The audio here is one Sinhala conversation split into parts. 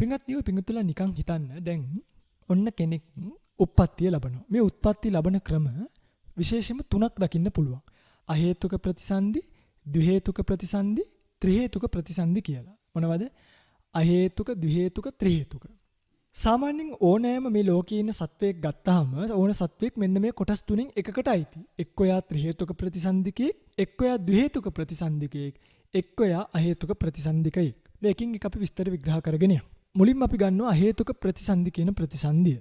පින්වත්නි ඔය පින්වතුන්ලා නිකන් හිතන්න දැන් ඔන්න කෙනෙක් උප්පත්තිය ලබනවා. මේ උත්පත්ති ලබන ක්‍රම විශේෂයෙන්ම තුනක් දකින්න පුළුවන්. අහේතුක ප්‍රතිසන්දි, ද්විහේතුක ප්‍රතිසන්දි, ත්‍රිහේතුක ප්‍රතිසන්දි කියලා. මොනවද? අහේතුක, ද්විහේතුක, ත්‍රිහේතුක. සාමාන්‍යයෙන් ඕනෑම මේ ලෝකයේ ඉන්න සත්වයක් ගත්තාම ඕන සත්වයක් මෙන්න මේ කොටස් තුنين එකකට අයිති. එක්ක එයා ත්‍රිහේතුක ප්‍රතිසන්දිකයෙක්, එක්ක එයා ද්විහේතුක ප්‍රතිසන්දිකයෙක්, එක්ක එයා අහේතුක ප්‍රතිසන්දිකයෙක්. මේකෙන් එක අපි විස්තර විග්‍රහ කරගෙන යමු. මුලින්ම අපි ගන්නවා අහේතුක ප්‍රතිසන්දි කියන ප්‍රතිසන්දිය.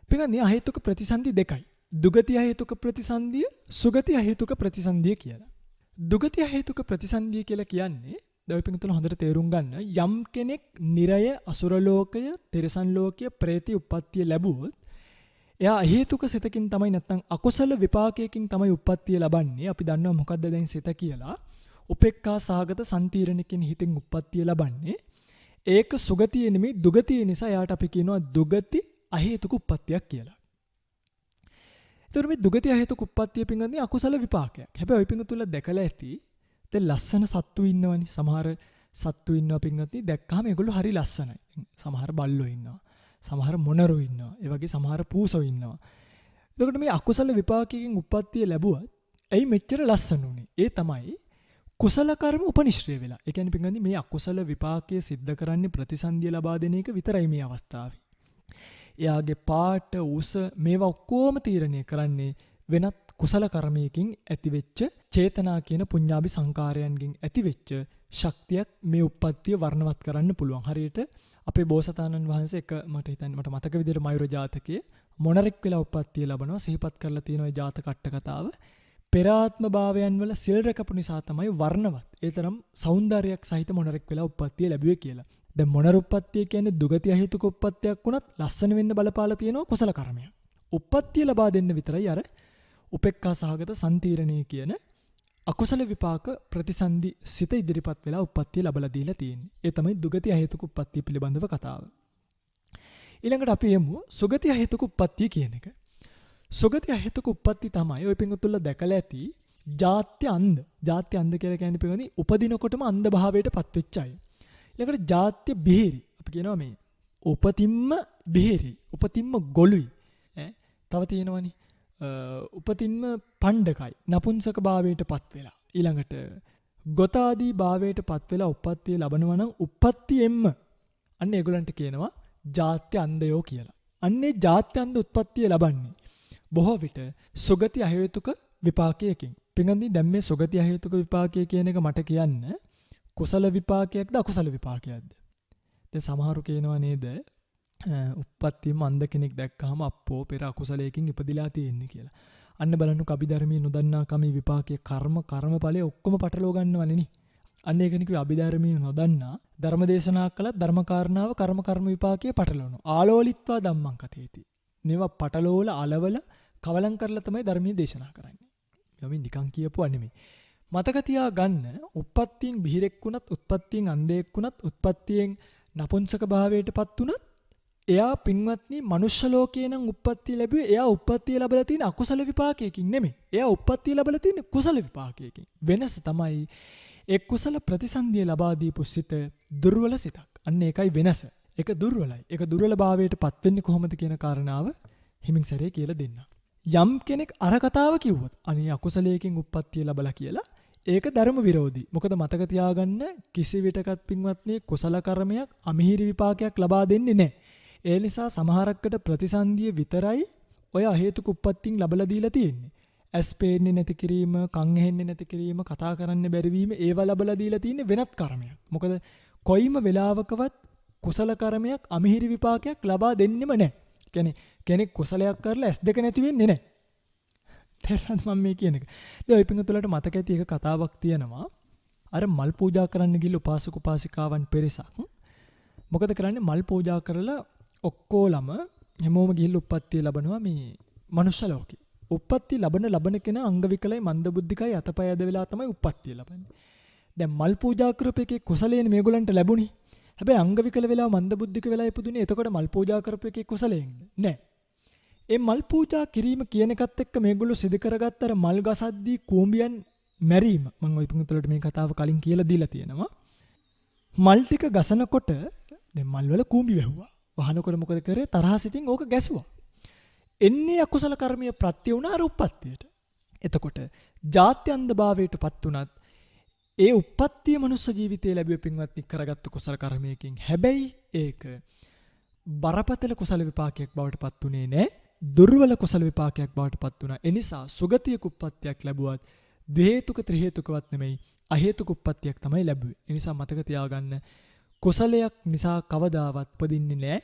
පිටන්නේ අහේතුක ප්‍රතිසන්දි දෙකයි. දුගති අහේතුක ප්‍රතිසන්දිය, සුගති අහේතුක ප්‍රතිසන්දිය කියලා. දුගති අහේතුක ප්‍රතිසන්දිය කියලා කියන්නේ දැන් පිටුතුන හොඳට තේරුම් ගන්න යම් කෙනෙක් නිරය, අසුර ලෝකය, තිරිසන් ලෝකය, പ്രേති උප්පත්තිය ලැබුවොත් එයා අහේතුක සිතකින් තමයි නැත්නම් අකුසල විපාකයකින් තමයි උප්පත්තිය ලබන්නේ. අපි දන්නවා මොකද්ද දැන් සිත කියලා. උපේක්ඛා සහගත සම්තිරණකින් හිතින් උප්පත්තිය ලබන්නේ. ඒක සුගතිය නෙමෙයි දුගතිය නිසා යාට අපි කියනවා දුගති අහේතුක උප්පත්තියක් කියලා. ඒතර මේ දුගති අහේතුක උප්පත්තිය පිංගන්නේ අකුසල විපාකයක්. හැබැයි ඔය පිංගතුල දැකලා ඇති දැන් ලස්සන සත්තු ඉන්නවනේ. සමහර සත්තු ඉන්නවා පිංගන්නේ දැක්කහම ඒගොල්ලෝ හරි ලස්සනයි. සමහර බල්ලෝ ඉන්නවා. සමහර මොනරෝ ඉන්නවා. ඒ වගේ සමහර පූසෝ ඉන්නවා. එතකොට මේ අකුසල විපාකයෙන් උප්පත්තිය ලැබුවත් ඇයි මෙච්චර ලස්සන උනේ? ඒ තමයි කුසල කර්ම උපනිශ්‍රේ වෙලා. ඒ කියන්නේ පින්ගන්නේ මේ අකුසල විපාකයේ සිද්ධ කරන්නේ ප්‍රතිසන්දිය ලබා දෙන එක විතරයි මේ අවස්ථාවේ. එයාගේ පාට උස මේවා ඔක්කොම තීරණය කරන්නේ වෙනත් කුසල කර්මයකින් ඇතිවෙච්ච චේතනා කියන පුඤ්ඤාභි සංකාරයන්ගෙන් ඇතිවෙච්ච ශක්තියක් මේ උප්පත්තිය වර්ණවත් කරන්න පුළුවන්. හරියට අපේ බෝසතාණන් වහන්සේ එක මට හිතන්නේ මට මතක විදිහට මයුර ජාතකයේ මොණරෙක් වෙලා උප්පත්තිය ලබනවා සිහිපත් කරලා තියෙන ওই ජාතක අට කතාව. පෙර ආත්ම භාවයන් වල සිල් රැකපු නිසා තමයි වර්ණවත්. ඒ තරම් సౌందර්යයක් සහිත මොණරෙක් වෙලා උප්පත්තිය ලැබුවේ කියලා. දැන් මොණර උප්පත්තිය කියන්නේ දුගති අහේතුක උප්පත්තියක් වුණත් ලස්සන වෙන්න බලපාලා තියෙනවා කුසල කර්මයක්. උප්පත්තිය ලබා දෙන්න විතරයි අර උපේක්ඛා සහගත සම්තිරණය කියන අකුසල විපාක ප්‍රතිසන්දි සිත ඉදිරිපත් වෙලා උප්පත්තිය ලැබලා දීලා තියෙන්නේ. ඒ තමයි දුගති අහේතුක උප්පත්තිය පිළිබඳව කතාව. ඊළඟට අපි යමු සුගති අහේතුක උප්පත්තිය කියන එක. සුගති අහේතුක උප්පත්ති තමයි ඔය පිංගුතුල්ලා දැකලා ඇති ජාත්‍ය අන්ධ. ජාත්‍ය අන්ධ කියලා කියන්නේ පිංගුනි උපදිනකොටම අන්ධ භාවයට පත් වෙච්ච අය. ඊළඟට ජාත්‍ය බිහිරි. අපි කියනවා මේ උපතින්ම බිහිරි. උපතින්ම ගොළුයි. තව තියෙනවනේ උපතින්ම පණ්ඩකයි. නපුංසක භාවයට පත් වෙලා. ඊළඟට ගොතාදී භාවයට පත් වෙලා උප්පත්තිය ලබනවා නම් උප්පත්තියෙන්ම අන්න ඒගොල්ලන්ට කියනවා ජාත්‍ය අන්ධයෝ කියලා. අන්නේ ජාත්‍ය අන්ධ උත්පත්තිය ලබන්නේ බොහෝ විට සුගති අහේතුක විපාකයකින්. පින්ගන්දී දැන් මේ සුගති අහේතුක විපාකය කියන එක මට කියන්න කුසල විපාකයක්ද අකුසල විපාකයක්ද? දැන් සමහරු කියනවා නේද උප්පත්තියම අන්ධ කෙනෙක් දැක්කහම අප්පෝ පෙර අකුසලයකින් ඉපදිලා තියෙන්නේ කියලා. අන්න බලන්නකො අභිධර්මයේ නොදන්නා කමී විපාකයේ කර්මඵලයේ ඔක්කොම පටලව ගන්නවනේ නේ. අන්න ඒක නිකුයි අභිධර්මයේ නොදන්නා ධර්මදේශනා කළා ධර්මකාරණාව කර්ම විපාකයේ පටලවනවා. ආලෝලිත්වා ධම්මං කතේති. මේවා පටලෝල අලවල කවලම් කරලා තමයි ධර්මයේ දේශනා කරන්නේ. යමින් නිකන් කියපුවා නෙමෙයි. මතක තියා ගන්න උප්පත්තියෙන් බිහිරෙක් වුණත් උත්පත්තියෙන් අන්ධයෙක් වුණත් උත්පත්තියෙන් නපුංසක භාවයටපත් වුණත් එයා පින්වත්නි මනුෂ්‍ය ලෝකේ නම් උප්පත්තිය ලැබුවේ එයා උප්පත්තිය ලැබලා තියෙන අකුසල විපාකයකින් නෙමෙයි. එයා උප්පත්තිය ලැබලා තියෙන කුසල විපාකයකින්. වෙනස තමයි ඒ කුසල ප්‍රතිසන්දිය ලබා දීපු සිත දුර්වල සිතක්. අන්න ඒකයි වෙනස. ඒක දුර්වලයි. ඒක දුර්වල භාවයටපත් වෙන්නේ කොහොමද කියන කාරණාව හිමින් සැරේ කියලා දෙන්න. යම් කෙනෙක් අර කතාව කිව්වොත් අනේ අකුසලයකින් උප්පත්තිය ලැබලා කියලා ඒක ධර්ම විරෝධී. මොකද මතක තියාගන්න කිසි විටකත් පින්වත්නි කුසල කර්මයක් අමිහිරි විපාකයක් ලබා දෙන්නේ නැහැ. ඒ නිසා සමහරක්කට ප්‍රතිසන්දිය විතරයි ඔය අහේතුක උප්පත්තියෙන් ලබලා දීලා තියෙන්නේ. ඇස් පේන්නේ නැති කිරීම, කන් ඇහෙන්නේ නැති කිරීම, කතා කරන්න බැරි වීම ඒවා ලබලා දීලා තියෙන්නේ වෙනත් කර්මයක්. මොකද කොයිම වෙලාවකවත් කුසල කර්මයක් අමිහිරි විපාකයක් ලබා දෙන්නෙම නැහැ. කියන්නේ කෙනෙක් කුසලයක් කරලා ඇස් දෙක නැති වෙන්නේ නැහැ. තේරෙනවද මම මේ කියන එක? දැන් ඔය පිංගුතුලට මතක ඇති එක කතාවක් තියෙනවා. අර මල් පූජා කරන්න ගිහලා උපාසක උපාසිකාවන් පෙරසක් මොකද කරන්නේ මල් පූජා කරලා ඔක්කොලම හැමෝම ගිහිල්ලා උප්පත්තිය ලබනවා මේ මනුෂ්‍ය ලෝකේ. උප්පත්තිය ලබන කෙනා අංග විකලයි මන්දබුද්ධිකයි අතපය ඇද වෙලා තමයි උප්පත්තිය ලබන්නේ. දැන් මල් පූජා කරපු එකේ කුසලයෙන් මේගොල්ලන්ට ලැබුණේ. හැබැයි අංග විකල වෙලා මන්දබුද්ධික වෙලා ඉපදුනේ. එතකොට මල් පූජා කරපු එකේ කුසලයෙන්ද? නෑ. ඒ මල් පූජා කිරීම කියන එකත් එක්ක මේගොල්ලෝ සිදු කරගත්ත අර මල් ගසද්දී කූඹියන් මැරීම. මම ওই පුංගුතුලට මේ කතාව කලින් කියලා දීලා තියෙනවා. මල් ටික ගසනකොට දැන් මල් වල කූඹි වැහුවා. වහනකොට මොකද කරේ? තරහ සිතින් ඕක ගැසුවා. එන්නේ අකුසල කර්මයේ ප්‍රත්‍ය වුණා අර උප්පත්තියට. එතකොට ජාත්‍යන්තභාවයටපත් උනත් ඒ උප්පත්තිය මනුස්ස ජීවිතයේ ලැබුවේ පින්වත්නි කරගත්තු කුසල කර්මයකින්. හැබැයි ඒක බරපතල කුසල විපාකයක් බවට පත් උනේ නැහැ. දුර්වල කුසල විපාකයක් බවට පත් වුණා. ඒ නිසා සුගතියක උප්පත්තියක් ලැබුවත් ද්වේතුක ත්‍රි හේතුකවත් නෙමෙයි අහේතුක උප්පත්තියක් තමයි ලැබුවේ. ඒ නිසා මතක තියාගන්න කුසලයක් නිසා කවදාවත් උපදින්නේ නැහැ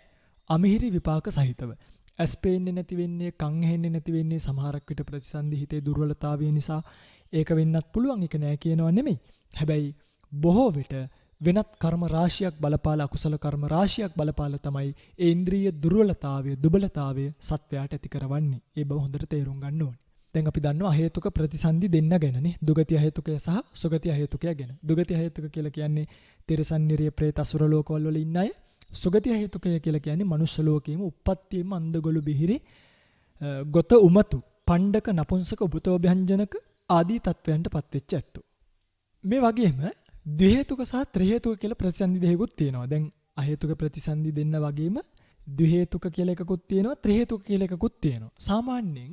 අමිහිරි විපාක සහිතව. ඇස් පේන්නේ නැති වෙන්නේ, කන් ඇහෙන්නේ නැති වෙන්නේ සමහරක් විට ප්‍රතිසන්දි හිතේ දුර්වලතාවය නිසා ඒක වෙන්නත් පුළුවන්. ඒක නෑ කියනවා නෙමෙයි. හැබැයි බොහෝ විට වෙනත් කර්ම රාශියක් බලපාලා අකුසල කර්ම රාශියක් බලපාලා තමයි ඒ ඉන්ද්‍රිය දුර්වලතාවය, දුබලතාවය සත්වයාට ඇති කරවන්නේ. ඒ බව හොඳට තේරුම් ගන්න ඕනේ. දැන් අපි දන්නවා අහේතුක ප්‍රතිසන්දි දෙන්න ගැනනේ. දුගති අහේතුකය සහ සුගති අහේතුකය ගැන. දුගති අහේතුක කියලා කියන්නේ තිරසන් නිරිය പ്രേත අසුර ලෝකවල වල ඉන්න අය. සුගති අහේතුකය කියලා කියන්නේ මනුෂ්‍ය ලෝකයේම උප්පත්තියෙම අන්දගොළු බිහිරි ගොත උමතු පණ්ඩක නපුංසක උපතෝභ්‍යංජනක ආදී තත්වයන්ට පත්වෙච්ච ඇත්තෝ. මේ වගේම ද්විහේතුක සහ ත්‍රිහේතුක කියලා ප්‍රතිසන්දි දෙකකුත් තියෙනවා. දැන් අහේතුක ප්‍රතිසන්දි දෙන්න වගේම ද්විහේතුක කියලා එකකුත් තියෙනවා, ත්‍රිහේතුක කියලා එකකුත් තියෙනවා. සාමාන්‍යයෙන්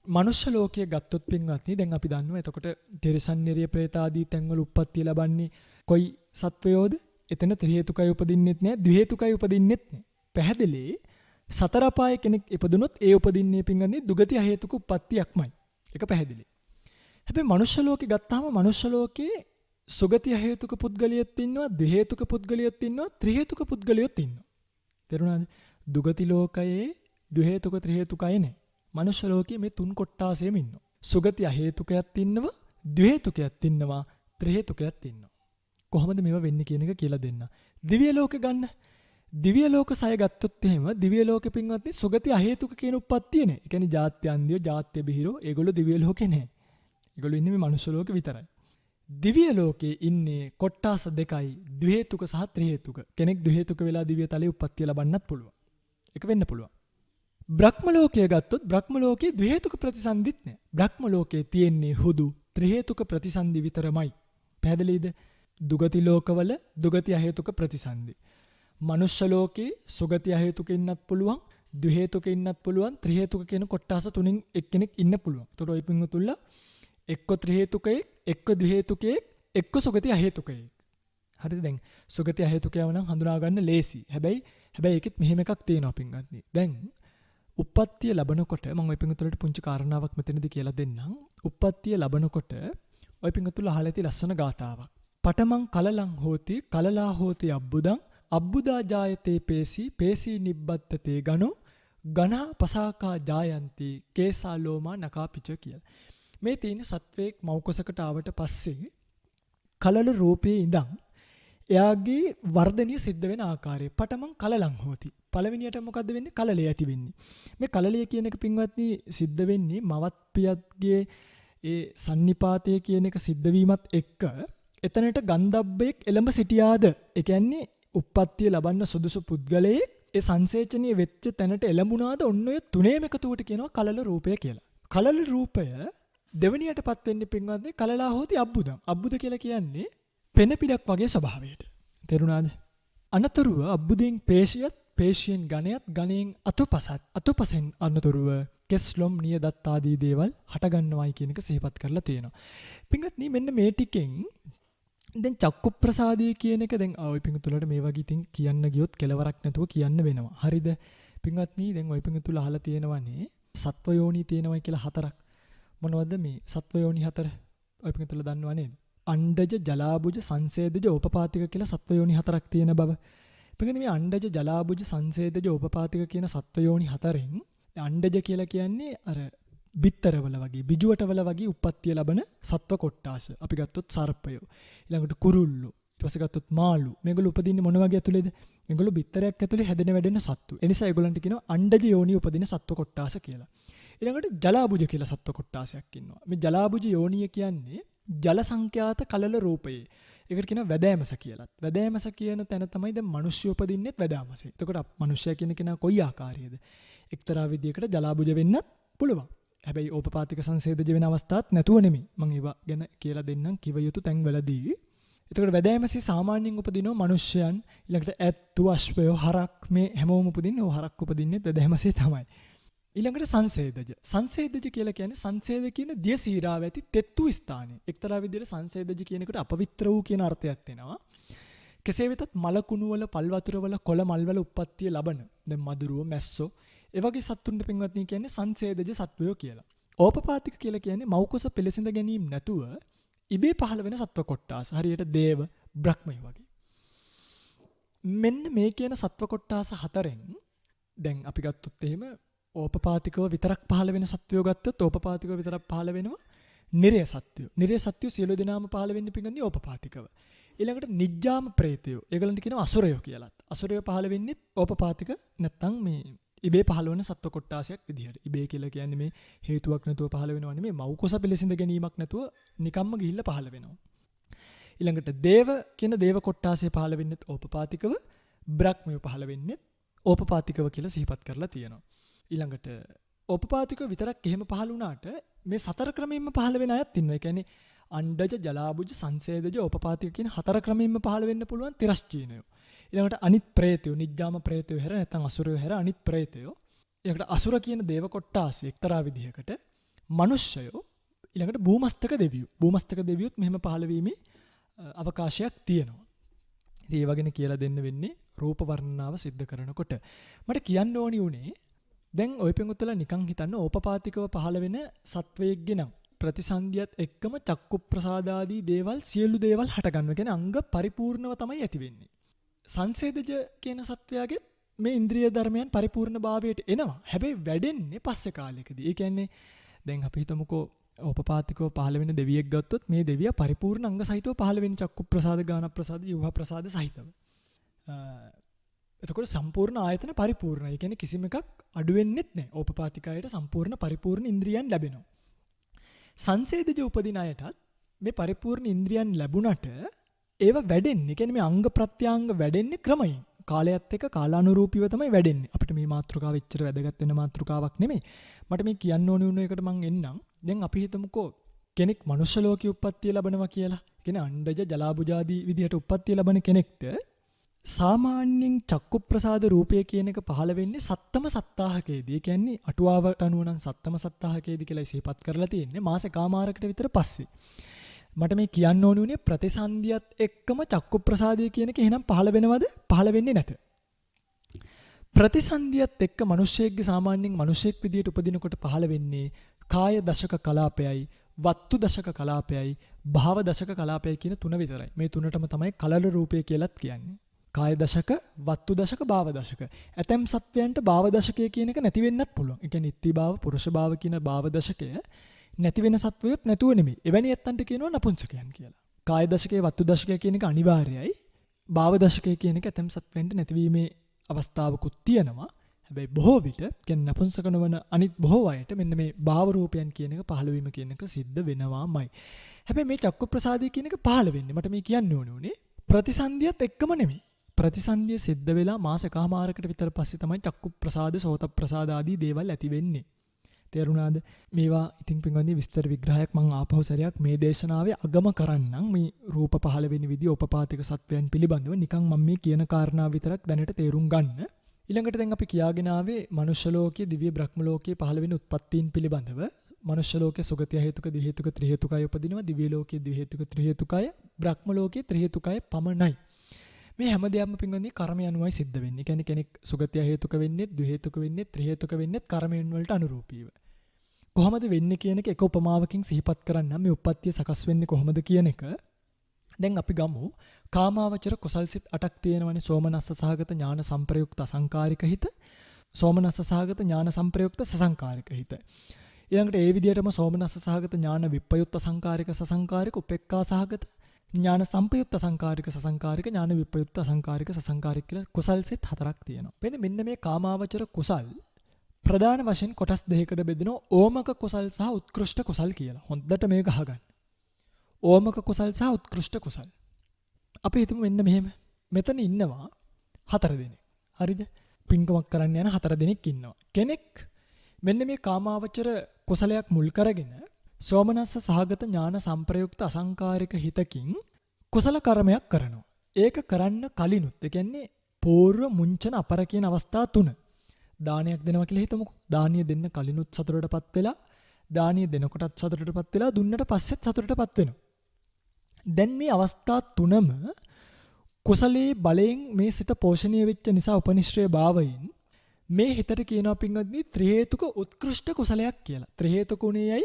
මනුෂ්‍ය ලෝකයේ ගත්තොත් පින්වත්නි දැන් අපි දන්නවා එතකොට තිරසන් නිරිය പ്രേත ආදී තැන්වල උප්පත්තිය ලබන්නේ කොයි සත්වයෝද? එතන ත්‍රිහේතුකයි උපදින්නෙත් නැහැ, ද්විහේතුකයි උපදින්නෙත් නැහැ. පැහැදිලි සතර අපායේ කෙනෙක් ඉපදුනොත් ඒ උපදින්නේ පින්වත්නි දුගති අහේතුක උප්පත්තියක්මයි. ඒක පැහැදිලි. හැබැයි මනුෂ්‍ය ලෝකේ ගත්තාම මනුෂ්‍ය ලෝකේ සුගති අහේතුක පුද්ගලියෙක් ඉන්නවා, ද්විහේතුක පුද්ගලියෙක් ඉන්නවා, ත්‍රිහේතුක පුද්ගලියෙක් ඉන්නවා. තේරුණාද? දුගති ලෝකයේ ද්විහේතුක ත්‍රිහේතුකයි නැහැ. මනුෂ්‍ය ලෝකයේ මේ තුන් කොට්ටාසෙම ඉන්නවා. සුගති අහේතුකයක් ඉන්නවා, ද්විහේතුකයක් ඉන්නවා, ත්‍රිහේතුකයක් ඉන්නවා. කොහොමද මේවා වෙන්නේ කියන එක කියලා දෙන්න. දිව්‍ය ලෝක ගන්න. දිව්‍ය ලෝක 6 ගත්තොත් එහෙම දිව්‍ය ලෝකෙ පින්වත්නි සුගති අහේතුක කියන උප්පත්තිය නේ. ඒ කියන්නේ ජාත්‍යන්දිය, ජාත්‍ය බිහිරෝ ඒගොල්ලෝ දිව්‍ය ලෝකේ නැහැ. ඒගොල්ලෝ ඉන්නේ මේ මනුෂ්‍ය ලෝකෙ විතරයි. දිව්‍ය ලෝකේ ඉන්නේ කොට්ටාස දෙකයි, ද්විහේතුක සහ ත්‍රිහේතුක. කෙනෙක් ද්විහේතුක වෙලා දිව්‍ය තලයේ උප්පත්තිය ලබන්නත් පුළුවන්. ඒක වෙන්න පුළුවන්. බ්‍රහ්ම ලෝකයේ ගත්තොත් බ්‍රහ්ම ලෝකයේ ද්විහේතුක ප්‍රතිසන්දිත් නැහැ. බ්‍රහ්ම ලෝකයේ තියෙන්නේ හුදු ත්‍රිහේතුක ප්‍රතිසන්දි විතරමයි. පැහැදිලිද? දුගති ලෝකවල දුගති අහේතුක ප්‍රතිසන්දි. මනුෂ්‍ය ලෝකේ සුගති අහේතුක ඉන්නත් පුළුවන්, ද්විහේතුක ඉන්නත් පුළුවන්, ත්‍රිහේතුක කියන කොට්ටාස තුنين එක්කෙනෙක් ඉන්න පුළුවන්. ඒතකොට ඔය පින්වතුන්ලා එක්ක ත්‍රිහේතුකයේ, එක්ක ද්විහේතුකයේ, එක්ක සුගති අහේතුකයේ. හරිද? දැන් සුගති අහේතුකයව නම් හඳුනා ගන්න ලේසි. හැබැයි ඒකෙත් මෙහෙම එකක් තියෙනවා පින්වත්නි. දැන් උප්පත්තිය ලැබනකොට මම ඔය පින්වතුන්ට පුංචි කාරණාවක් මෙතනදී කියලා දෙන්නම්. උප්පත්තිය ලැබනකොට ඔය පින්වතුන්ලා අහලා ඇති ලස්සන ගාතාවක්. පඨමං කලලං හෝති කලලා හෝති අබ්බුදං අබ්බුදා ජායතේ පේසී පේසී නිබ්බත්තතේ ගනෝ ගණා පසාකා ජායන්ති කේසා ලෝමා නකා පිච කියලා. මේ තියෙන සත්වයක් මෞකසකට ආවට පස්සේ කලල රූපයේ ඉඳන් එයාගේ වර්ධනය සිද්ධ වෙන ආකාරය පඨමං කලලං හෝති. පළවෙනියට මොකද්ද වෙන්නේ? කලලය ඇති වෙන්නේ. මේ කලලය කියන එක පින්වත්නි සිද්ධ වෙන්නේ මවත් පියත්ගේ ඒ සන්නිපාතය කියන එක සිද්ධ වීමත් එක්ක එතනට ගන්ධබ්බෙක් එළඹ සිටියාද? ඒ කියන්නේ උප්පත්තිය ලබන්න සුදුසු පුද්ගලයෙක් ඒ සංසේචනීය වෙච්ච තැනට එළඹුණාද? ඔන්න ඔය තුනේම එකතුවට කියනවා කලල රූපය කියලා. කලල රූපය දෙවණියටපත් වෙන්නේ පින්වත්නි කලලා හෝති අබ්බුදං. අබ්බුද කියලා කියන්නේ පෙන පිටක් වගේ ස්වභාවයට. තේරුණාද? අනතුරුව අබ්බුදෙන් පේශියත්, පේශියෙන් ගණයත්, ගණයෙන් අතුපසත්, අතුපසෙන් අනතුරුව කෙස්ලොම් නියදත් ආදී දේවල් හට ගන්නවයි කියන එක සිහිපත් කරලා තියෙනවා. පින්වත්නි මෙන්න මේ ටිකෙන් දැන් චක්කු ප්‍රසාදය කියන එක දැන් ඔය පින්තුලට මේ වගේ ඉතින් කියන්න ගියොත් කෙලවරක් නැතුව කියන්න වෙනවා. හරිද? පින්වත්නි දැන් ඔය පින්තුල අහලා තියෙනවනේ සත්ව යෝනි තියෙනවයි කියලා 4ක්. මොනවද මේ සත්ව යෝනි 4? ඔය පින්තුල දන්නව නේද? අණ්ඩජ, ජලාබුජ, සංසේදජ, ඕපපාතික කියලා සත්ව යෝනි 4ක් තියෙන බව. පින්වත්නි මේ අණ්ඩජ, ජලාබුජ, සංසේදජ, ඕපපාතික කියන සත්ව යෝනි 4න් අණ්ඩජ කියලා කියන්නේ අර බිත්තරවල වගේ බිජුවටවල වගේ උප්පත්තිය ලබන සත්ව කොට්ටාස. අපි ගත්තොත් සර්පයෝ, ඊළඟට කුරුල්ලෝ, ඊට පස්සේ ගත්තොත් මාළු. මේගොල්ලෝ උපදින්නේ මොන වගේ ඇතුලේද? මේගොල්ලෝ බිත්තරයක් ඇතුලේ හැදෙන වැඩෙන සත්තු. ඒ නිසා ඒගොල්ලන්ට කියනවා අණ්ඩජ යෝනි උපදින සත්ව කොට්ටාස කියලා. ඊළඟට ජලාබුජ කියලා සත්ව කොට්ටාසයක් ඉන්නවා. මේ ජලාබුජ යෝනිය කියන්නේ ජල සංඛ්‍යාත කලල රූපයේ. ඒකට කියනවා වැදෑමස කියලාත්. වැදෑමස කියන තැන තමයි දැන් මිනිස්සු උපදින්නෙත් වැදෑමසේ. එතකොට මිනිස්සයා කියන කෙනා කොයි ආකාරයේද? එක්තරා විදියකට ජලාබුජ වෙන්නත් පුළුවන්. හැබැයි ඕපපාතික සංසේදජ වෙන අවස්ථාවක් නැතුව නෙමෙයි. මම ඒවා ගැන කියලා දෙන්නම් කිව යුතු තැන්වලදී. එතකොට වැදෑමසේ සාමාන්‍යයෙන් උපදිනවා මිනිස්යන්, ඊළඟට ඇත්තු, අශ්වයෝ, හරක් මේ හැමෝම උපදින්නේ හරක් උපදින්නේ වැදෑමසේ තමයි. ඊළඟට සංසේදජ. සංසේදජ කියලා කියන්නේ සංසේද කියන දිය සීරාව ඇති තෙත්තු ස්ථානය. එක්තරා විදිහට සංසේදජ කියන එකට අපවිත්‍ර වූ කියන අර්ථයක් වෙනවා. කෙසේ වෙතත් මල කුණු වල, පල් වතුර වල, කොළ මල් වල උප්පත්තිය ලබන දැන් මදුරුව, මැස්සෝ ඒ වගේ සත්තුන්ට පින්වත්නි කියන්නේ සංසේදජ සත්වයෝ කියලා. ඕපපාතික කියලා කියන්නේ මෞකස පෙළසිඳ ගැනීම නැතුව ඉබේ පහළ වෙන සත්ව කොට්ටාස. හරියට දේව, බ්‍රහ්මය වගේ. මෙන්න මේ කියන සත්ව කොට්ටාස හතරෙන් දැන් අපි ගත්තොත් එහෙම ඕපපාතිකව විතරක් පහළ වෙන සත්වයෝ ගත්තොත් ඕපපාතිකව විතරක් පහළ වෙනවා නිරය සත්වයෝ. නිරය සත්වයෝ සියලු දෙනාම පහළ වෙන්නේ පින්වත්නි ඕපපාතිකව. ඊළඟට නිජ්ජාම ප්‍රේතයෝ. ඒගොල්ලන්ට කියනවා අසුරයෝ කියලාත්. අසුරයෝ පහළ වෙන්නේ ඕපපාතික නැත්තම් මේ ඉබේ පහළ වෙන සත්ව කොට්ටාසයක් විදිහට. ඉබේ කියලා කියන්නේ මේ හේතුවක් නැතුව පහළ වෙනව නෙමෙයි, මෞකස පිළිසිඳ ගැනීමක් නැතුව නිකම්ම ගිහිල්ලා පහළ වෙනවා. ඊළඟට දේව කියන දේව කොට්ටාසය පහළ වෙන්නේ ඕපපාතිකව, බ්‍රහ්මයෝ පහළ වෙන්නේ ඕපපාතිකව කියලා සිහිපත් කරලා තියෙනවා. ඊළඟට ඕපපාතිකව විතරක් එහෙම පහළ වුණාට මේ සතර ක්‍රමයෙන්ම පහළ වෙන අයත් ඉන්නවා. ඒ කියන්නේ අණ්ඩජ, ජලාබුජ, සංසේදජ, ඕපපාතික කියන හතර ක්‍රමයෙන්ම පහළ වෙන්න පුළුවන් තිරස්චීනයෝ. ඊළඟට අනිත් ප්‍රේතයෝ, නිජ්ජාම ප්‍රේතයෝ හැර නැත්නම් අසුරයෝ හැර අනිත් ප්‍රේතයෝ. ඊළඟට අසුර කියන දේව කොට්ටාසය එක්තරා විදිහකට, මනුෂ්‍යයෝ, ඊළඟට භූමස්තක දෙවියෝ. භූමස්තක දෙවියොත් මෙහෙම පහළ වීමේ අවකාශයක් තියෙනවා. ඉතින් ඒ වගේනේ කියලා දෙන්න වෙන්නේ රූප වර්ණනාව සිද්ධ කරනකොට. මට කියන්න ඕනි උනේ දැන් ඔය පිඟුතුලා නිකන් හිතන්න ඕපපාතිකව පහළ වෙන සත්වයෙක්ගේ නම් ප්‍රතිසන්දියත් එක්කම චක්කු ප්‍රසාදාදී දේවල් සියලු දේවල් හට ගන්නවා. කියන්නේ අංග පරිපූර්ණව තමයි ඇති වෙන්නේ. සංසේදජ කියන සත්වයාගේ මේ ඉන්ද්‍රිය ධර්මයන් පරිපූර්ණ භාවයට එනවා. හැබැයි වැඩෙන්නේ පස්සේ කාලයකදී. ඒ කියන්නේ දැන් අපි හිතමුකෝ ඕපපාතිකව පහළ වෙන දෙවියෙක් ගත්තොත් මේ දෙවියා පරිපූර්ණ අංග සහිතව පහළ වෙන චක්කු ප්‍රසාද, ගාන ප්‍රසාද, ජීවහා ප්‍රසාද සහිතව. එතකොට සම්පූර්ණ ආයතන පරිපූර්ණයි. ඒ කියන්නේ කිසිම එකක් අඩු වෙන්නෙත් නැහැ. ඕපපාතිකයට සම්පූර්ණ පරිපූර්ණ ඉන්ද්‍රියන් ලැබෙනවා. සංසේදජ උපදින අයටත් මේ පරිපූර්ණ ඉන්ද්‍රියන් ලැබුණට ඒව වැඩෙන්නේ. කියන්නේ මේ අංග ප්‍රත්‍යාංග වැඩෙන්නේ ක්‍රමයෙන්. කාලයත් එක්ක කාලානුරූපීව තමයි වැඩෙන්නේ. අපිට මේ මාතෘකාව එච්චර වැදගත් වෙන මාතෘකාවක් නෙමෙයි. මට මේ කියන්න ඕනේ වුණ එකට මම එන්නම්. දැන් අපි හිතමුකෝ කෙනෙක් මනුෂ්‍ය ලෝකේ උප්පත්තිය ලබනවා කියලා. කියන්නේ අණ්ඩජ, ජලාබුජාදී විදිහට උප්පත්තිය ලබන කෙනෙක්ට සාමාන්‍යයෙන් චක්කු ප්‍රසාද රූපය කියන එක පහළ වෙන්නේ සත්තම සත්තාහකයේදී. ඒ කියන්නේ අටුවාවට අනුව නම් සත්තම සත්තාහකයේදී කියලා සිහිපත් කරලා තියෙන්නේ මාස එකමාරකට විතර පස්සේ. මට මේ කියන්න ඕනේ උනේ ප්‍රතිසන්දියත් එක්කම චක්කු ප්‍රසාදය කියන එක එහෙනම් පහළ වෙනවද? පහළ වෙන්නේ නැත. ප්‍රතිසන්දියත් එක්ක මිනිස්සෙක්ගේ සාමාන්‍යයෙන් මිනිසෙක් විදියට උපදිනකොට පහළ වෙන්නේ කාය දශක කලාපයයි, වත්තු දශක කලාපයයි, භාව දශක කලාපයයි කියන තුන විතරයි. මේ තුනටම තමයි කලල රූපය කියලාත් කියන්නේ. කාය දශක, වත්තු දශක, භාව දශක. ඇතැම් සත්වයන්ට භාව දශකය කියන එක නැති වෙන්නත් පුළුවන්. ඒ කියන්නේ ඉත්ති භාව, පුරුෂ භාව කියන භාව දශකය නැති වෙන සත්වයොත් නැතුව නෙමෙයි. එවැනි ඇත්තන්ට කියනවා නපුංසකයන් කියලා. කාය දශකයේ, වත්තු දශකයේ කියන එක අනිවාර්යයි. භාව දශකයේ කියන එක ඇතැම් සත්වයන්ට නැතිවීමේ අවස්ථාවකුත් තියෙනවා. හැබැයි බොහෝ විට කියන්නේ නපුංසක නොවන අනිත් බොහෝ අයට මෙන්න මේ භාව රූපයන් කියන එක පහළ වීම කියන එක සිද්ධ වෙනවාමයි. හැබැයි මේ චක්කු ප්‍රසාදය කියන එක පහළ වෙන්නේ මට මේ කියන්න ඕනේ ප්‍රතිසන්දියත් එක්කම නෙමෙයි. ප්‍රතිසන්දිය සිද්ධ වෙලා මාස එකමාරකට විතර පස්සේ තමයි චක්කු ප්‍රසාද, සෝත ප්‍රසාද ආදී දේවල් ඇති වෙන්නේ. තේරුණාද? මේවා ඉතින් පින්වත්නි විස්තර විග්‍රහයක් මම ආපහු සැරයක් මේ දේශනාවේ අගම කරන්නම්. මේ රූප පහළ වෙන විදිය උපපාතික සත්වයන් පිළිබඳව නිකන් මම මේ කියන කාරණා විතරක් දැනට තේරුම් ගන්න. ඊළඟට දැන් අපි කියාගෙන ආවේ මනුෂ්‍ය ලෝකයේ, දිව්‍ය බ්‍රහ්ම ලෝකයේ පහළ වෙන උත්පත්තීන් පිළිබඳව. මනුෂ්‍ය ලෝකයේ සුගතිය හේතුක, ද්වි හේතුක, ත්‍රි හේතුකය උපදිනවා. දිව්‍ය ලෝකයේ ද්වි හේතුක, ත්‍රි හේතුකය, බ්‍රහ්ම ලෝකයේ ත්‍රි හේතුකය පමණයි. මේ හැම දෙයක්ම පින්වත්නි කර්මය අනුවයි සිද්ධ වෙන්නේ. ඒ කියන්නේ කෙනෙක් සුගතිය හේතුක වෙන්නේ, ද්වි හේතුක වෙන්නේ, ත්‍රි හේතුක වෙන්නේ කර්මයෙන් වලට අනුරූපීව. කොහොමද වෙන්නේ කියන එක උපමාවකින් සිහිපත් කරන්න. මේ උප්පත්තිය සකස් වෙන්නේ කොහොමද කියන එක. දැන් අපි ගමු කාමාවචර කුසල් සිත් 8ක් තියෙනවනේ. සෝමනස්ස සහගත ඥාන සංප්‍රයුක්ත අසංකාරික හිත, සෝමනස්ස සහගත ඥාන සංප්‍රයුක්ත සසංකාරික හිත. ඊළඟට ඒ විදිහටම සෝමනස්ස සහගත ඥාන විප්පයුක්ත අසංකාරික සසංකාරික, උපේක්ඛා සහගත ඥාන සංපයුක්ත අසංකාරික සසංකාරික, ඥාන විප්පයුක්ත අසංකාරික සසංකාරික කියලා කුසල් සිත් 4ක් තියෙනවා. මෙන්න මේ කාමාවචර කුසල් ප්‍රධාන වශයෙන් කොටස් දෙකකට බෙදෙනවා. ඕමක කුසල් සහ උත්කෘෂ්ඨ කුසල් කියලා. හොඳට මේක අහගන්න. ඕමක කුසල් සහ උත්කෘෂ්ඨ කුසල්. අපි හිතමු මෙන්න මෙහෙම. මෙතන ඉන්නවා 4 දෙනෙක්. හරිද? පින්කමක් කරන්න යන 4 දෙනෙක් ඉන්නවා. කෙනෙක් මෙන්න මේ කාමාවචර කුසලයක් මුල් කරගෙන සෝමනස්ස සහගත ඥාන සංප්‍රයුක්ත අසංකාරික හිතකින් කුසල කර්මයක් කරනවා. ඒක කරන්න කලිනුත් ඒ කියන්නේ පූර්ව මුංචන අපර කියන අවස්ථා තුන. දානයක් දෙනවා කියලා හිතමුකෝ. දානිය දෙන්න කලිනුත් සතුටටපත් වෙලා, දානිය දෙනකොටත් සතුටටපත් වෙලා, දුන්නට පස්සෙත් සතුටටපත් වෙනවා. දැන් මේ අවස්ථා තුනම කුසලයේ බලයෙන් මේ සිත පෝෂණය වෙච්ච නිසා උපනිශ්‍රේ භාවයෙන් මේ හිතට කියනවා පින්වත්නි ත්‍රි හේතුක උත්කෘෂ්ඨ කුසලයක් කියලා. ත්‍රි හේතුකුණේයි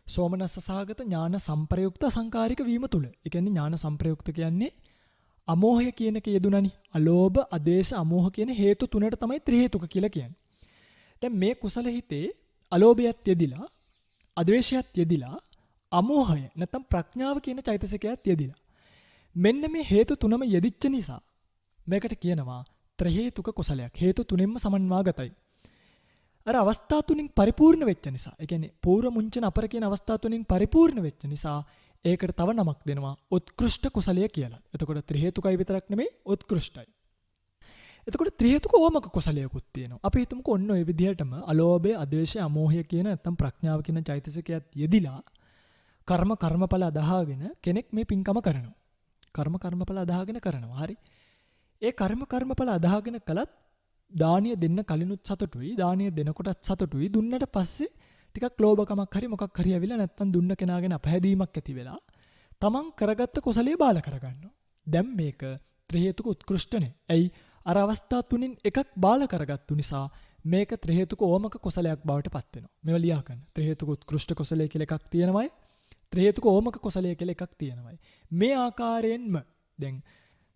සෝමනස්ස සහගත ඥාන සංප්‍රයුක්ත අසංකාරික වීම තුල. ඒ කියන්නේ ඥාන සංප්‍රයුක්ත කියන්නේ අමෝහය කියන එක යෙදුණනි. අලෝභ, අදේශ, අමෝහ කියන හේතු තුනට තමයි ත්‍රි හේතුක කියලා කියන්නේ. දැන් මේ කුසල හිතේ අලෝභයත් යෙදිලා, අද්වේෂයත් යෙදිලා, අමෝහය නැත්නම් ප්‍රඥාව කියන චෛතසිකයත් යෙදිලා. මෙන්න මේ හේතු තුනම යෙදිච්ච නිසා මේකට කියනවා ත්‍රි හේතුක කුසලයක්. හේතු තුනෙන්ම සමන්වාගතයි. අර අවස්ථා තුنين පරිපූර්ණ වෙච්ච නිසා, ඒ කියන්නේ පූර්ව මුංචන අපර කියන අවස්ථා තුنين පරිපූර්ණ වෙච්ච නිසා ඒකට තව නමක් දෙනවා උත්කෘෂ්ඨ කුසලය කියලා. එතකොට ත්‍රි හේතුකයි විතරක් නෙමෙයි උත්කෘෂ්ඨයි. එතකොට ත්‍රි හේතුක ඕමක කුසලයකුත් තියෙනවා. අපි හිතමුකෝ ඔන්න ඔය විදිහටම අලෝභය, අද්වේෂය, අමෝහය කියන නැත්නම් ප්‍රඥාව කියන චෛතසිකයත් යෙදිලා කර්මඵල අදහාගෙන කෙනෙක් මේ පින්කම කරනවා. කර්මඵල අදහාගෙන කරනවා. හරි. ඒ කර්මඵල අදහාගෙන කළත් දානිය දෙන්න කලිනුත් සතුටුයි, දානිය දෙනකොටත් සතුටුයි, දුන්නට පස්සේ ටිකක් ලෝභකමක් හරි මොකක් හරි ඇවිල්ලා නැත්තම් දුන්න කෙනාගෙන අපහැදීමක් ඇති වෙලා තමන් කරගත්ත කුසලයේ බාල කරගන්නවා. දැන් මේක ත්‍රි හේතුක උත්කෘෂ්ඨනේ. ඇයි? අර අවස්ථා තුنين එකක් බාල කරගත්තු නිසා මේක ත්‍රි හේතුක ඕමක කුසලයක් බවට පත් වෙනවා. මේව ලියා ගන්න. ත්‍රි හේතුක උත්කෘෂ්ඨ කුසලය කියලා එකක් තියෙනවායි. ත්‍රි හේතුක ඕමක කුසලය කියලා එකක් තියෙනවායි. මේ ආකාරයෙන්ම දැන්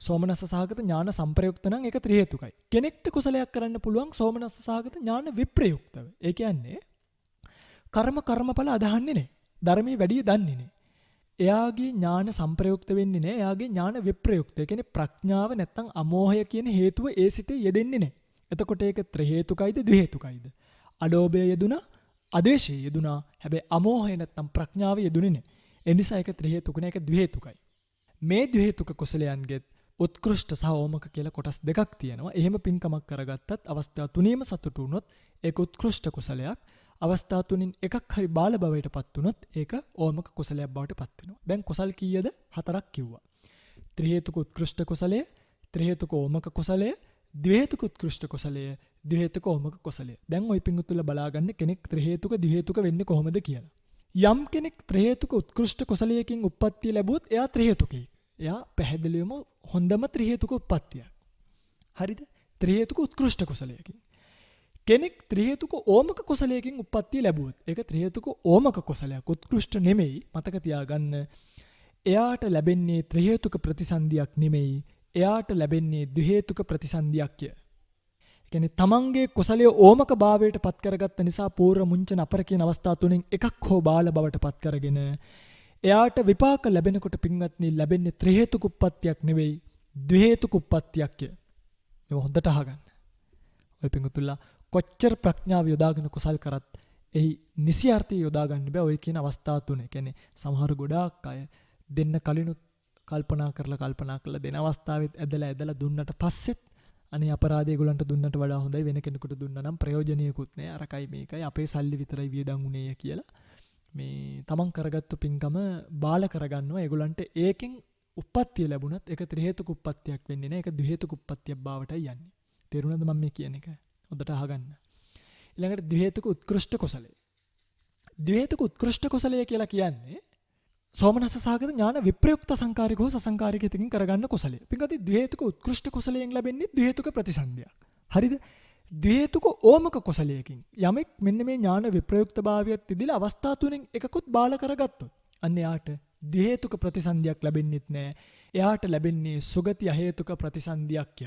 සෝමනස්ස සහගත ඥාන සංප්‍රයුක්ත නම් ඒක ත්‍රි හේතුකයි. කෙනෙක්ට කුසලයක් කරන්න පුළුවන් සෝමනස්ස සහගත ඥාන විප්‍රයුක්තව. ඒ කියන්නේ කර්මඵල අදහන්නේ නැහැ. ධර්මයේ වැඩි දන්නේ නැහැ. එයාගේ ඥාන සංප්‍රයුක්ත වෙන්නේ නැහැ. එයාගේ ඥාන විප්‍රයුක්ත. ඒ කියන්නේ ප්‍රඥාව නැත්තම් අමෝහය කියන හේතුව ඒ සිතේ යෙදෙන්නේ නැහැ. එතකොට ඒක ත්‍රි හේතුකයිද ද්වි හේතුකයිද? අලෝභය යෙදුනා, අද්වේෂය යෙදුනා. හැබැයි අමෝහය නැත්තම් ප්‍රඥාව යෙදුනේ නැහැ. ඒ නිසා ඒක ත්‍රි හේතුක නෑ, ඒක ද්වි හේතුකයි. මේ ද්වි හේතුක කුසලයන්ගෙත් උත්කෘෂ්ඨ සහ ඕමක කියලා කොටස් දෙකක් තියෙනවා. එහෙම පින්කමක් කරගත්තත් අවස්ථා තුනීම සතුටු වුණොත් ඒක උත්කෘෂ්ඨ කුසලයක්. අවස්ථා තුنين එකක් හරි බාල භවයටපත් වුණොත් ඒක ඕමක කුසලයක් බවට පත් වෙනවා. දැන් කුසල් කීයද? 4ක් කිව්වා. ත්‍රි හේතුක උත්කෘෂ්ඨ කුසලය, ත්‍රි හේතුක ඕමක කුසලය, ද්වි හේතුක උත්කෘෂ්ඨ කුසලය, ද්වි හේතුක ඕමක කුසලය. දැන් ওই පිංගුතුල බලාගන්න කෙනෙක් ත්‍රි හේතුක ද්වි හේතුක වෙන්නේ කොහොමද කියලා. යම් කෙනෙක් ත්‍රි හේතුක උත්කෘෂ්ඨ කුසලයකින් උප්පත්තිය ලැබුවොත් එයා ත්‍රි හේතුකයි. එයා පැහැදිලිවම හොඳම ත්‍රි හේතුක උප්පත්තියක්. හරිද? ත්‍රි හේතුක උත්කෘෂ්ඨ කුසලයකින්. කෙනෙක් ත්‍රි හේතුක ඕමක කුසලයකින් උප්පත්තිය ලැබුවොත් ඒක ත්‍රි හේතුක ඕමක කුසලයක්, උත්කෘෂ්ඨ නෙමෙයි. මතක තියාගන්න. එයාට ලැබෙන්නේ ත්‍රි හේතුක ප්‍රතිසන්දියක් නෙමෙයි. එයාට ලැබෙන්නේ ද්වි හේතුක ප්‍රතිසන්දියක්. ඒ කියන්නේ තමන්ගේ කුසලයේ ඕමක භාවයට පත් කරගත්ත නිසා පූර්ව මුංචන අපර කියන අවස්ථා තුنين එකක් හෝ බාල බවට පත් කරගෙන එයාට විපාක ලැබෙනකොට පින්වත්නි ලැබෙන්නේ ත්‍රි හේතුක උප්පත්තියක් නෙවෙයි, ද්වි හේතුක උප්පත්තියක්. මේක හොඳට අහගන්න. ඔය පින්වතුන්ලා කොච්චර ප්‍රඥාව යොදාගෙන කුසල් කරත් එහි නිසි අර්ථය යොදා ගන්න බෑ ඔය කියන අවස්ථා තුන. ඒ කියන්නේ සමහර ගොඩාක් අය දෙන්න කලිනුත් කල්පනා කරලා දෙන අවස්ථාවෙත් ඇදලා දුන්නට පස්සෙත් අනේ අපරාධය ඒගොල්ලන්ට දුන්නට වඩා හොඳයි, වෙන කෙනෙකුට දුන්නා නම් ප්‍රයෝජනීයකුත් නෑ, අරකයි මේකයි අපේ සල්ලි විතරයි වියදම් උනේය කියලා මේ තමන් කරගත්තු පින්කම බාල කරගන්නවා. ඒගොල්ලන්ට ඒකෙන් උප්පත්තිය ලැබුණත් ඒක ත්‍රි හේතුක උප්පත්තියක් වෙන්නේ නෑ, ඒක ද්වි හේතුක උප්පත්තියක් බවටයි යන්නේ. තේරුණාද මම මේ කියන එක? හොඳට අහගන්න. ඊළඟට ද්වි හේතුක උත්කෘෂ්ඨ කුසලය. ද්වි හේතුක උත්කෘෂ්ඨ කුසලය කියලා කියන්නේ සෝමනස්ස සහගත ඥාන විප්‍රයුක්ත සංකාරික හෝ සසංකාරික හිතකින් කරගන්න කුසලය. පින්කති ද්වි හේතුක උත්කෘෂ්ඨ කුසලයෙන් ලැබෙන්නේ ද්වි හේතුක ප්‍රතිසන්දියක්. හරිද? ද්වි හේතුක ඕමක කුසලයකින් යමෙක් මෙන්න මේ ඥාන විප්‍රයුක්ත භාවයත් තිදලා අවස්ථා තුنين එකකුත් බාල කරගත්තොත් අන්න එයාට ද්වි හේතුක ප්‍රතිසන්දියක් ලැබෙන්නෙත් නෑ. එයාට ලැබෙන්නේ සුගති අහේතුක ප්‍රතිසන්දියක්.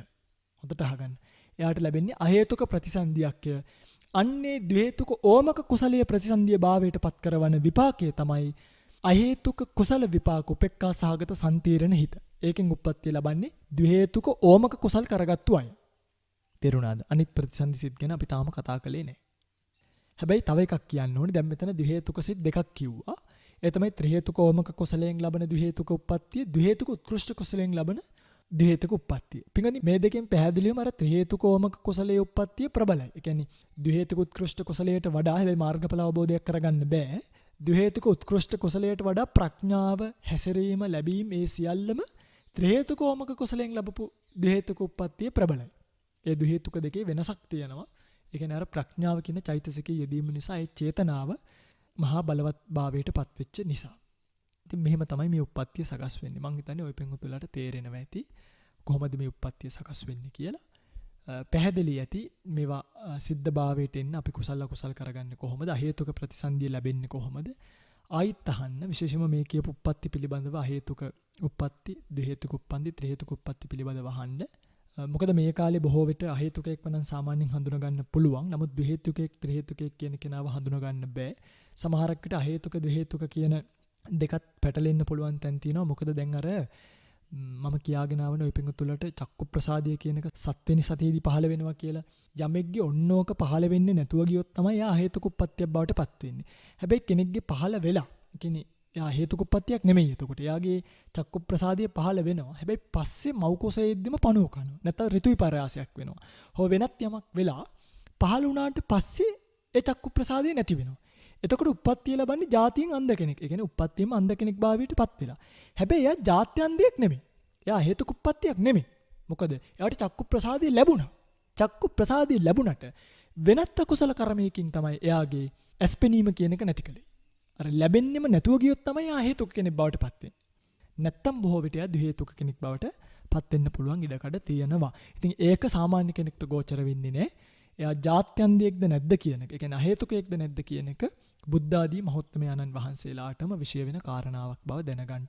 හොඳට අහගන්න. එයාට ලැබෙන්නේ අහේතුක ප්‍රතිසන්දියක්. අන්නේ ද්වි හේතුක ඕමක කුසලයේ ප්‍රතිසන්දිය භාවයට පත් කරවන විපාකය තමයි අහේතුක කුසල විපාක උපේක්ඛා සහගත සම්තීරණ හිත. ඒකෙන් උප්පත්තිය ලබන්නේ ද්වි හේතුක ඕමක කුසල් කරගත්තු අය. තේරුණාද? අනිත් ප්‍රතිසන්දි සිත් ගැන අපි තාම කතා කළේ නැහැ. හැබැයි තව එකක් කියන්න ඕනේ. දැන් මෙතන ද්වි හේතුක සිත් දෙකක් කිව්වා. ඒ තමයි ත්‍රි හේතුක ඕමක කුසලයෙන් ලබන ද්වි හේතුක උප්පත්තිය, ද්වි හේතුක උත්කෘෂ්ඨ කුසලයෙන් ලබන ද්වි හේතුක උප්පත්තිය. පින්ගනි මේ දෙකෙන් පැහැදිලිවම අර ත්‍රි හේතුක ඕමක කුසලයේ උප්පත්තිය ප්‍රබලයි. ඒ කියන්නේ ද්වි හේතුක උත්කෘෂ්ඨ කුසලයට වඩා හැබැයි මාර්ගඵල අවබෝධයක් කරගන්න බෑ. ද්වි හේතුක උත්කෘෂ්ඨ කුසලයට වඩා ප්‍රඥාව, හැසිරීම, ලැබීම මේ සියල්ලම ත්‍රි හේතුකෝමක කුසලයෙන් ලැබපු ද්වි හේතුක උප්පත්තිය ප්‍රබලයි. ඒ ද්වි හේතුක දෙකේ වෙනසක් තියෙනවා. ඒ කියන්නේ අර ප්‍රඥාව කියන චෛතසිකයේ යෙදීම නිසා ඒ චේතනාව මහා බලවත් භාවයට පත්වෙච්ච නිසා. ඉතින් මෙහෙම තමයි මේ උප්පත්තිය සකස් වෙන්නේ. මං හිතන්නේ ওই පෙන්වතුලාට තේරෙනවා ඇති කොහොමද මේ උප්පත්තිය සකස් වෙන්නේ කියලා. පැහැදිලි ඇති මේවා සිද්ධ භාවයට එන්න අපි කුසල අකුසල් කරගන්නේ කොහොමද? අහේතුක ප්‍රතිසන්දිය ලැබෙන්නේ කොහොමද? ආයිත් අහන්න විශේෂයෙන්ම මේ කියපු උප්පත්ති පිළිබඳව අහේතුක උප්පත්ති, ද්වි හේතුක උප්පත්ති, ත්‍රි හේතුක උප්පත්ති පිළිබඳව අහන්න. මොකද මේ කාලේ බොහෝ විට අහේතුකෙක් වනම් සාමාන්‍යයෙන් හඳුනා ගන්න පුළුවන්. නමුත් ද්වි හේතුකෙක්, ත්‍රි හේතුකෙක් කියන කෙනාව හඳුනා ගන්න බෑ. සමහරක් විට අහේතුක, ද්වි හේතුක කියන දෙකත් පැටලෙන්න පුළුවන් තැන් තියෙනවා. මොකද දැන් අර මම කියාගෙන ආවනේ ওই පිඟුතුලට චක්කු ප්‍රසාදය කියන එක 7 වෙනි සතියේදී පහළ වෙනවා කියලා. යමෙක්ගේ ඔන්නෝක පහළ වෙන්නේ නැතුව ගියොත් තමයි යා හේතුක උප්පත්තියක් බවට පත් වෙන්නේ. හැබැයි කෙනෙක්ගේ පහළ වෙලා, කියන්නේ යා හේතුක උප්පත්තියක් නෙමෙයි. එතකොට යාගේ චක්කු ප්‍රසාදය පහළ වෙනවා. හැබැයි පස්සේ මෞකසෙද්දිම පණුව කනවා. නැත්නම් ඍතු විපර්යාසයක් වෙනවා. හෝ වෙනත් යමක් වෙලා පහළ වුණාට පස්සේ ඒ චක්කු ප්‍රසාදය නැති වෙනවා. එතකොට උප්පත්තිය ලබන්නේ ජාතියෙන් අන්ධ කෙනෙක්. ඒ කියන්නේ උප්පත්තියම අන්ධ කෙනෙක් භාවයට පත් වෙලා. හැබැයි එයා ජාත්‍ය අන්ධයෙක් නෙමෙයි. එයා හේතුක උප්පත්තියක් නෙමෙයි. මොකද එයාට චක්කු ප්‍රසාදය ලැබුණා. චක්කු ප්‍රසාදය ලැබුණට වෙනත් අකුසල කර්මයකින් තමයි එයාගේ ඇස්පෙනීම කියන එක නැති කළේ. අර ලැබෙන්නෙම නැතුව ගියොත් තමයි එයා හේතුක කෙනෙක් බවට පත් වෙන්නේ. නැත්තම් බොහෝ විට එයා ද්වි හේතුක කෙනෙක් බවට පත් වෙන්න පුළුවන් ඉඩකඩ තියෙනවා. ඉතින් ඒක සාමාන්‍ය කෙනෙක්ට ගෝචර වෙන්නේ නැහැ. එයා ජාත්‍යන්තයේක්ද නැද්ද කියන එක. ඒ කියන්නේ අහේතුකයේක්ද නැද්ද කියන එක බුද්ධ ආදී මහෞත්මයන්න් වහන්සේලාටම විශේෂ වෙන කාරණාවක් බව දැනගන්න